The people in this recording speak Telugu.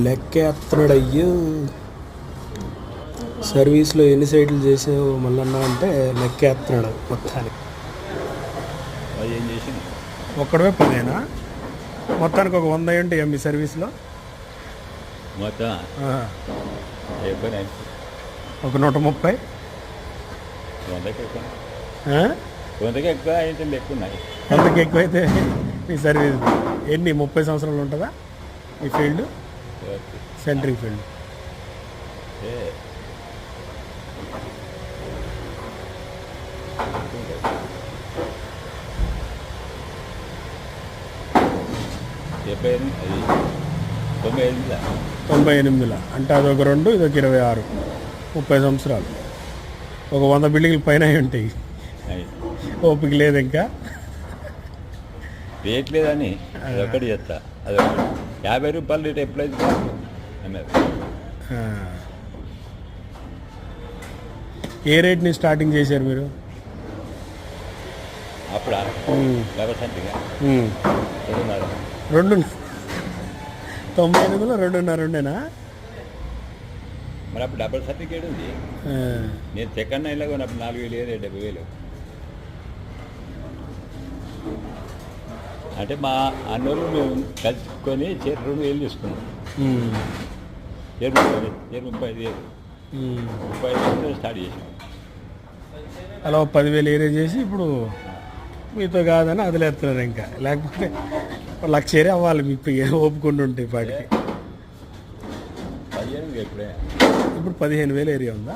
లెక్కేస్తున్నాడయ్యో. సర్వీస్లో ఎన్ని సైట్లు చేసావు మళ్ళన్నా అంటే లెక్కేస్తున్నాడు మొత్తానికి. ఏం చేసింది ఒక్కడవే 10 మొత్తానికి ఒక 100 ఉంటాయి మీ సర్వీస్లో. మొత్తం ఒక 130. 100కి ఎక్కువ 100కి ఎక్కువ అయితే ఎక్కువ ఉన్నాయి. 100కి ఎక్కువైతే మీ సర్వీస్ ఎన్ని 30 సంవత్సరాలు ఉంటుందా ఈ ఫీల్డ్? సెంట్రింగ్ ఫీల్డ్ అది 98 అంటే అదొక 2 ఇదొక 26 30 సంవత్సరాలు. ఒక 100 బిల్డింగ్లు పైన ఉంటాయి. ఓపిక లేదు ఇంకా రేట్ లేదని అదొకటి చేస్తా. అదొకటి 50 రూపాయలు రేట్ ఎప్పుడైతే అన్నారు. ఏ రేట్ని స్టార్టింగ్ చేశారు మీరు అప్పుడు? 98లో 2.5 ఉండేనా? మరి అప్పుడు డబుల్ సర్టిఫికేట్ ఉంది. నేను సెకండ్ హ్యాండ్లో కొన్నప్పుడు 4,000 70,000. అంటే మా అన్నోళ్ళు మేము కలుసుకొని 2,000 తీసుకున్నాం. 35,000 స్టార్ట్ చేసాం. అలా 10,000 ఏరియా చేసి ఇప్పుడు మీతో కాదని వదిలేస్తున్నారు. ఇంకా లేకపోతే 1,00,000 ఏరియా అవ్వాలి మీకు ఓపుకుండా ఉంటాయి పాటికి. ఇప్పుడు 15,000 ఏరియా ఉందా?